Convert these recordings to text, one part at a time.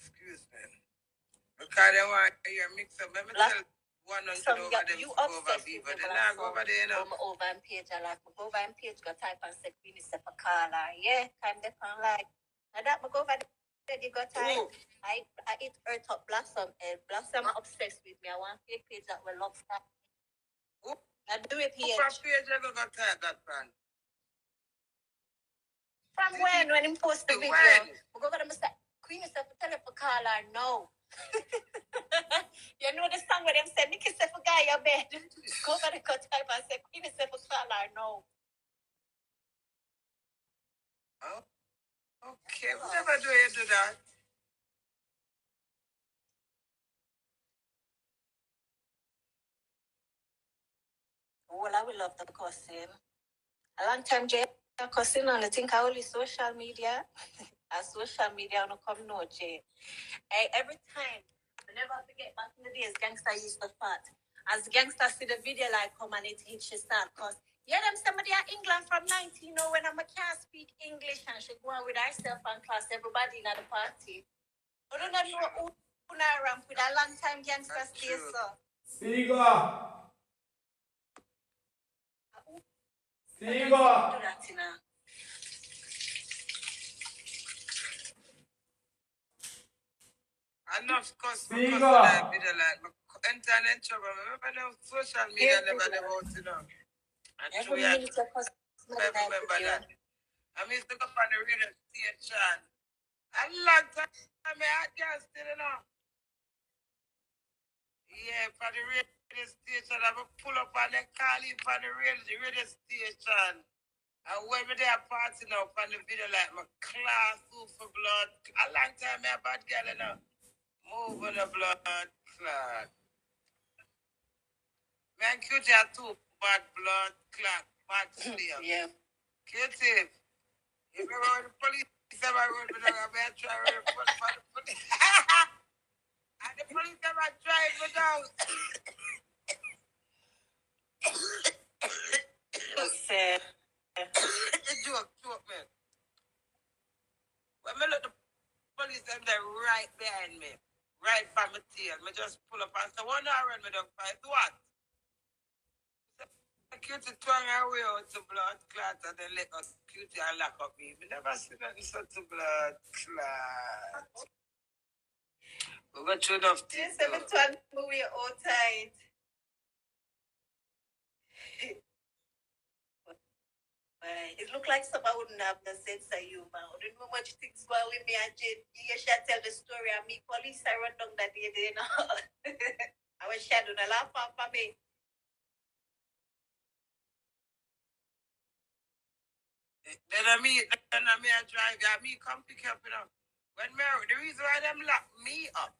Excuse me. Because they want to hear mix up. Let me tell one on to over them to go over people. They not go over there, you know. Over and page, I like go over and page, go type and say, Queenie, say for caller. Yeah, kind of like. Now that go over there, you got time. I eat earth up blossom. Blossom obsessed with me. I want to page that will love stuff. I do it here. What page you got type that from? From when him post the video. We go over there, Mr. Queenie, say for tell her for caller, no. You know the song where them say, Nicky say for guy your bed. Go over the cut type and say, Queenie say for caller, no. Oh, okay. We never do you do that. Well, I will love the cussing. A long time, Jay, cussing on. I think I only social media. Social media no come no, Jay. Every time, I never forget back in the days, gangster used to fat. As gangsters see the video like come and it hit she start cause yeah, them somebody at England from 19, you know, when I can't speak English and she go on with herself and class, everybody in the party. I don't know who now ramp with a long time gangster stay so. Speak up. Speak up. Do that, you know. Enough cause like video like internet trouble. Remember now social media never about, you know. And every minute of course, I remember that. I used to go on the radio station. A long time I can't still, you know. Yeah, for the radio station, I would pull up and then call him for the radio station. And when we there party now on the video like my class food for blood. A long time I bad girl, you know. Move on the blood clot. Man, Cutie are too bad blood clot, bad slave. Yeah. Cutie, if you were the police ever run me down, I better try to report for the police. And the police ever drive me down. Sad. Joke, man. When me look the police, them there right behind me. Right by my tail. Me just pull up and say, "One hour run me down fight what?" Cutie twang away out to blood clot and then let us Cutie and lock up me. We never seen nothing such a blood clot. We got through enough things. Yes, 7 movie all tight. It looked like somebody wouldn't have the sense of humor. I don't know much things going with me and Jane. You should tell the story and me police I run down that day, you know. I was shadowing a laugh for me. Then I drive, me come pick up, you know. When the reason why them lock me up,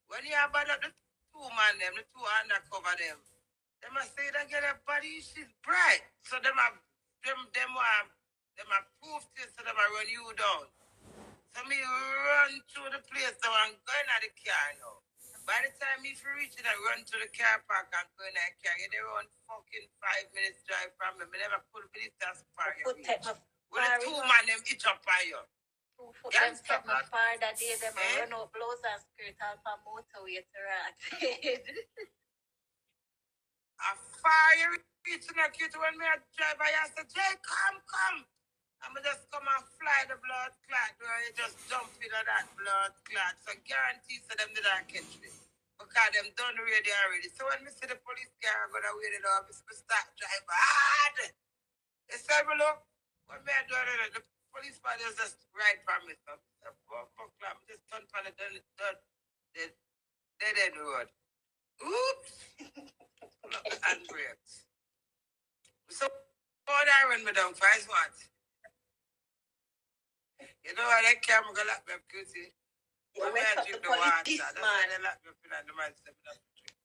when you have about the two man them, the two undercover them must say they get a body, she's bright. So them have proof this, so them run you down. So me run through the place, so I'm going at the car now. By the time if you reach it, I run to the car park and go in that car. They run fucking 5 minutes drive from me. I never put the distance far. With the two man them itch up on you. Them take my far that day, them run out blows and skirt out for motorway to rat. A fire reaching a kid when me a drive, I said, Jay, come. I'm just come and fly the blood clot. You just jump into that blood clot. So guarantee so them did not catch me. Because them done ready already. So when me see the police car, I'm going to wait it up. Me start drive hard. They said, look, when me do it, the police man just right from me. So I'm just turn for the dead end road. Oops. Look, and brakes. So what I run me down for is what? You know how that camera go lock me up, Cutie? When I drink the water, that's why they lock me up in the man stepping up the tree.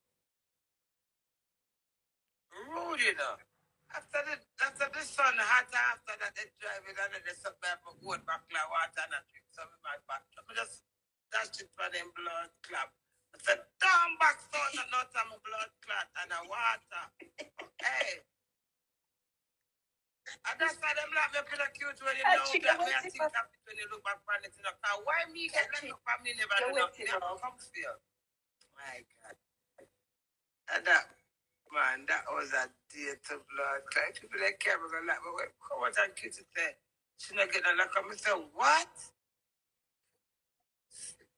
Rude, you know. After the sun hot, after that they drive it and then they suck me up and go back like water and I drink some of my back. I just dash it for them blood clot. I said, down back stone and not on my blood clot and a water. Hey. And that's why them like me pretty cute when you know that me I think of it when you look back on it. Why me get like up on me never know nothing come feel. My God. And that man, that was a day to blood. Like people that care about like, but come on and cute to say. She not get a look at me say, what?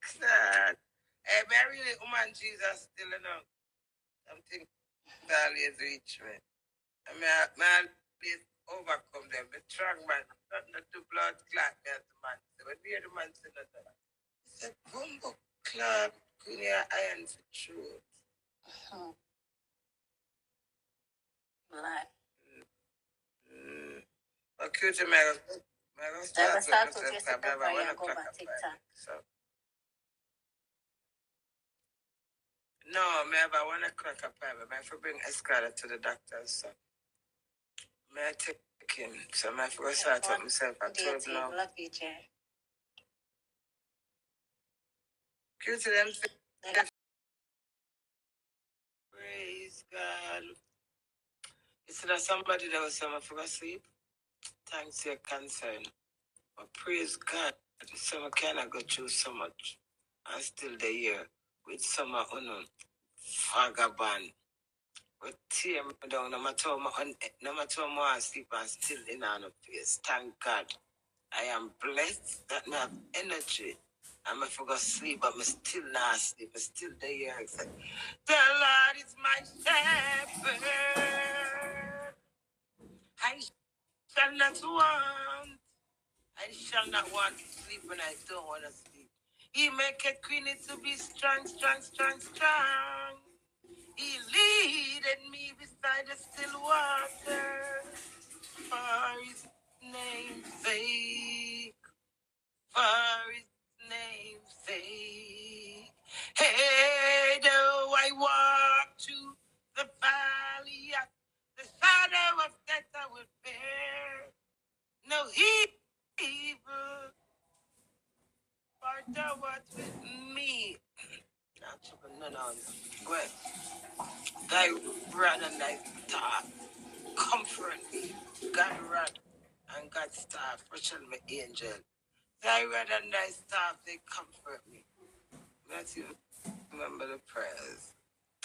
Sad. Hey, but I really, woman, Jesus still, you know. Something that always reach me. I mean, I always overcome them. The strong man, not the blood clot, me as the man. So when we hear the man say that, he said, Bumbo club, Queenie, iron for truth. Right. Okay, to me, I start with TikTok. So. No, me have a 1 o'clock appointment. I have to bring Escada to the doctor, so. May I take him? So I have to go start up myself at 12 now. Cute to them. Praise God. Is there somebody that was saying I forgot sleep? Thanks for your concern. But praise God. Some cannot go through so much. I'm still the year with some vagabond. But tear me down, no matter how I sleep, I'm still in on the face. Thank God. I am blessed that I have energy. I'm a forgot sleep, but I'm still not sleep. I'm still there. The Lord is my shepherd. I shall not want. I shall not want to sleep when I don't want to sleep. He maketh Queenie to be strong, strong, strong, strong. He leaded me beside the still water. For his name's sake. For his name's sake. Hey, though I walk through the valley of the shadow of death, I will fear no evil, for thou art with me. No. Go ahead. Thy rod and thy staff comfort me. God rod and God's staff, protect my angel. Thy rod and thy staff, they comfort me. Let's remember the prayers.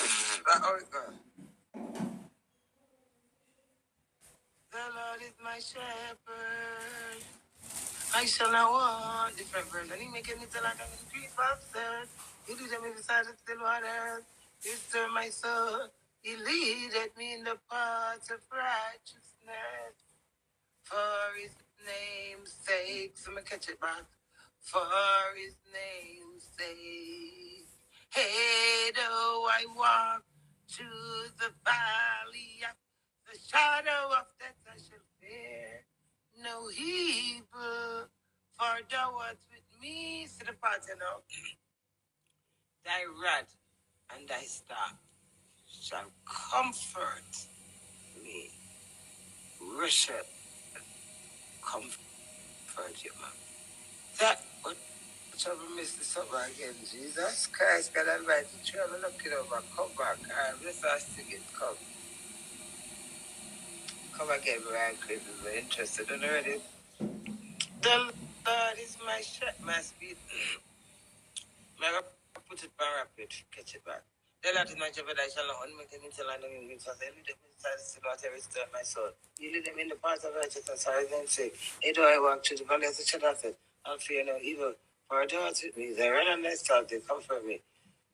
Oh, God. The Lord is my shepherd. I shall not want different version. He make me till I can increase faster. He leaded me beside the still waters. He stirred my soul. He leaded me in the paths of righteousness. For his name's sake. So me catch it back. For his name's sake. Hey, though I walk through the valley of the shadow of death, I shall fear no evil, for thou art with me. See the part, you know. Thy rod and thy staff shall comfort me. Worship, comfort you, man. That would trouble Mr. Summer again. Jesus Christ, God Almighty, trouble look it over. Come back. Let's ask to get come. Come again, Brian Chris is very interested in already. The Lord is my speed. May I put it back rapid, catch it back. The Lord is my shepherd, I shall not want me to land in green forest. I lead them inside the still water, restore my soul. You lead them in the path of righteousness, for his name's sake. Yea, though I walk through the valley of the shadow of death, I'll fear no evil, for thou art with me. Thy rod and thy staff, they comfort me.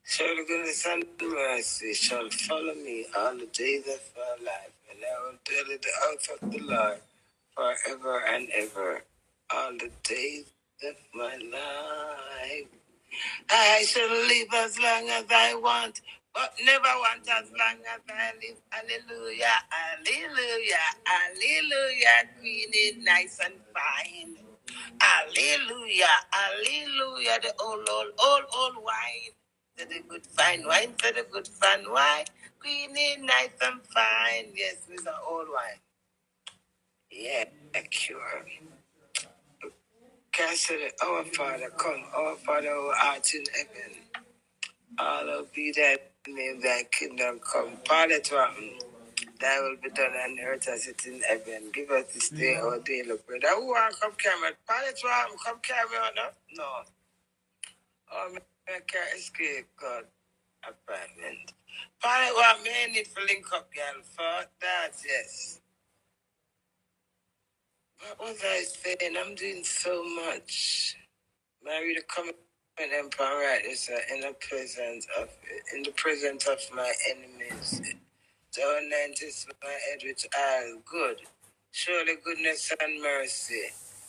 Surely goodness and mercy shall follow me all the days of my life, and I will dwell in the house of the Lord forever and ever. All the days of my life. I shall live as long as I want, but never want as long as I live. Hallelujah, hallelujah, hallelujah. Queenie, nice and fine. Hallelujah, hallelujah. The old wine. To the good fine wine, to the good fine wine. Queenie, nice and fine. Yes, with the old wine. Yeah, cure. Consider our Father, come, our Father who art in heaven. Hallowed be thy name, thy kingdom come. Father to happen. Thy will be done on earth as it in heaven. Give us this day our daily bread. I want to come carry me. Pilot want come carry me out now? No. Oh, I can't escape God apartment. Pilot want me need for link up, girl. For that, yes. What was I saying? I'm doing so much. Mary to come and empower right this in the presence of my enemies. Thou anointest my head with oil, good. Surely goodness and mercy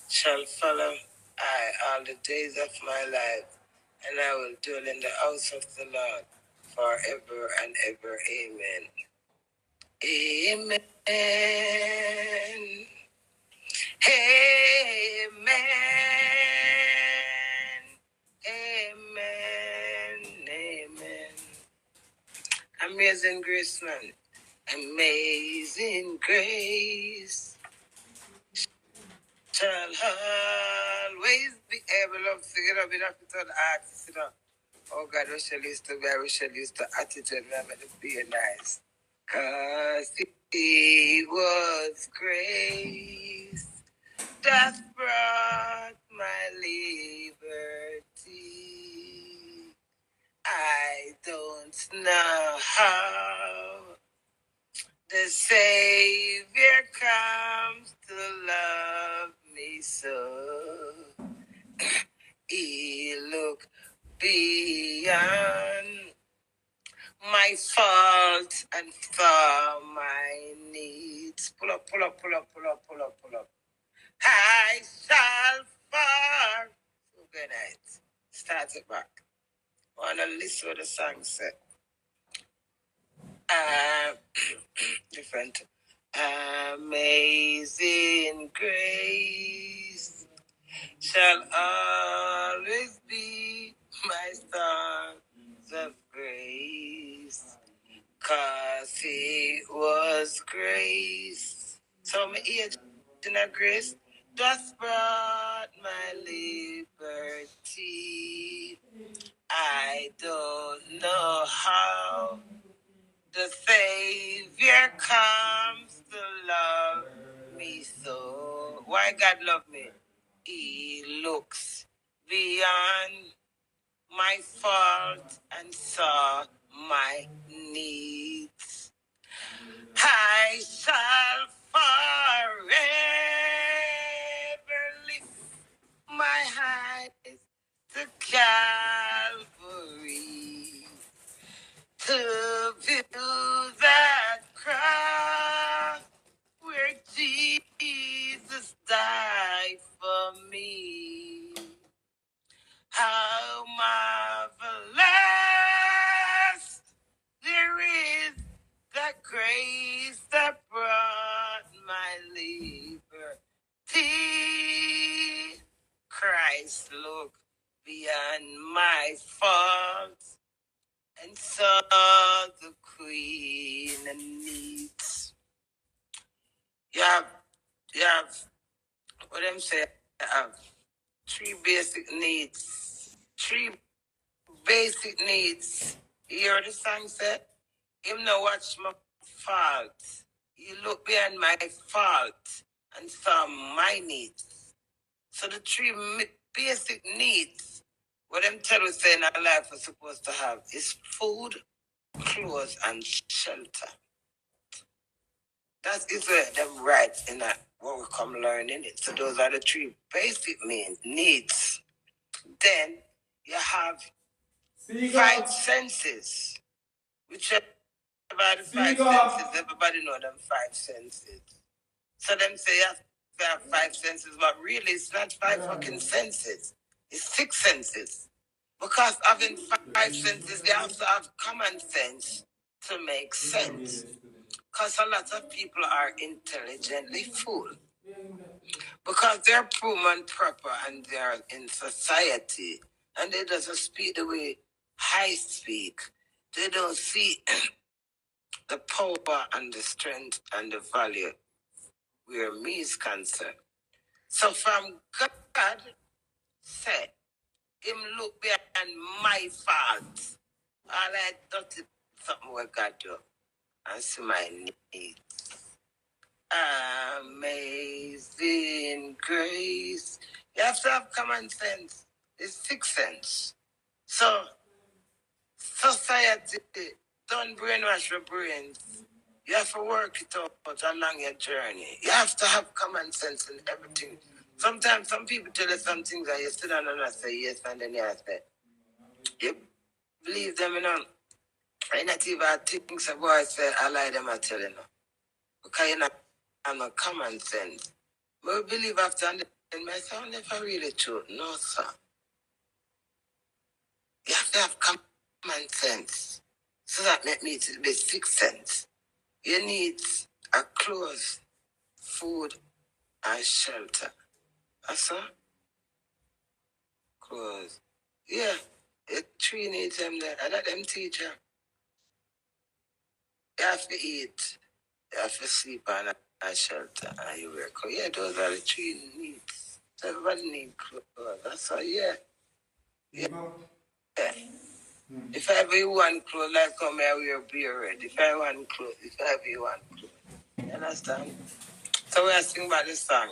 shall follow I all the days of my life, and I will dwell in the house of the Lord forever and ever. Amen. Amen. Amen. Amen. Amazing grace, man. Amazing grace shall always be able to figure out the artist, you know. Oh God, we shall use to be, we shall use the attitude, remember to be nice. Cause he was grace that brought my liberty. I don't know how the Savior comes to love me so. He looked beyond my fault and saw my needs. Pull up, pull up, pull up, pull up, pull up, pull up. I shall fall. So good night. Start it back. Wanna listen to the song set. Different. Amazing grace shall always be my songs of grace. Cause it was grace. So my age in a grace just brought my liberty. I don't know how the Savior comes to love me so. Why God love me? He looks beyond my fault and saw my needs. I shall forever lift my eyes to Calvary to view that cross where Jesus died for me. How marvelous there is that grace that brought my liberty. Christ looked beyond my faults and saw the queen and needs. You have, what I'm saying, I have three basic needs. Three basic needs. You hear the song said? Him no watch my fault. He look beyond my fault and saw my needs. So the three basic needs, what them tell us in our life we're supposed to have is food, clothes, and shelter. That is where them right in that what we come learning it. So those are the three basic needs. Then you have five senses, which are about the five senses. Everybody know them five senses. So them say you have to have five senses, but really it's not five fucking senses. It's six senses. Because having five senses, they have to have common sense to make sense. Because a lot of people are intelligently fooled. Because they're prim and proper and they're in society and they doesn't speak the way I speak. They don't see the power and the strength and the value where me is concerned. So from God said, him look beyond my fault. All I thought is something what God do. and see my needs. Amazing grace. You have to have common sense. It's sixth sense. So, society don't brainwash your brains. You have to work it out along your journey. You have to have common sense in everything. Sometimes some people tell you some things and you sit down and say yes, and then you say, you believe them, you know. I not even think so, boy, say, I lie them, I tell you, no. Because you know, I'm not common sense. But I believe after and then myself never really true. No, sir. You have to have common sense. So that make me to be sixth sense. You need a clothes, food, and shelter. That's all. Clothes. Yeah. You three needs them there. I let them teach you. You have to eat. You have to sleep and shelter. And you work. Oh, yeah, those are the three needs. So everybody needs clothes. That's all, yeah. Yeah. If I ever you want clothes, like come here, wear beard. If I want clothes, if I ever you want clothes. You understand? So we are singing about this song.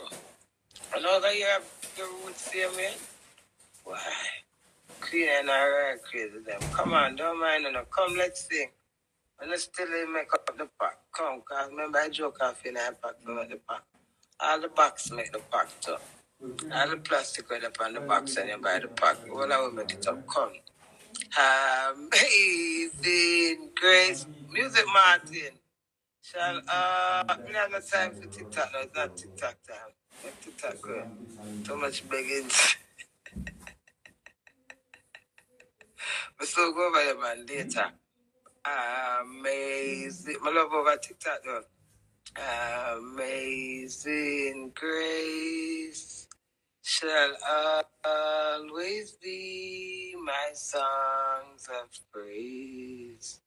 Another year, your roots same way. Why? Queen and I are crazy them. Come on, don't mind them. Come, let's sing. And let's still make up the pack. Come, because remember I joke off in the pack to make the pack. All the box make the pack too. All the plastic right up on the box and you buy the pack. Well, I will make it up. Come. Amazing grace. Music, Martin. Shall, we have no time for TikTok now. It's not TikTok time. Not TikTok good. Too much begging. We still go over there, man, later. Amazing. I love over TikTok though. Amazing grace shall always be my songs of praise.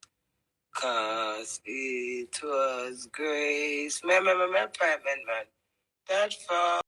'Cause it was grace. My apartment, man. That fall.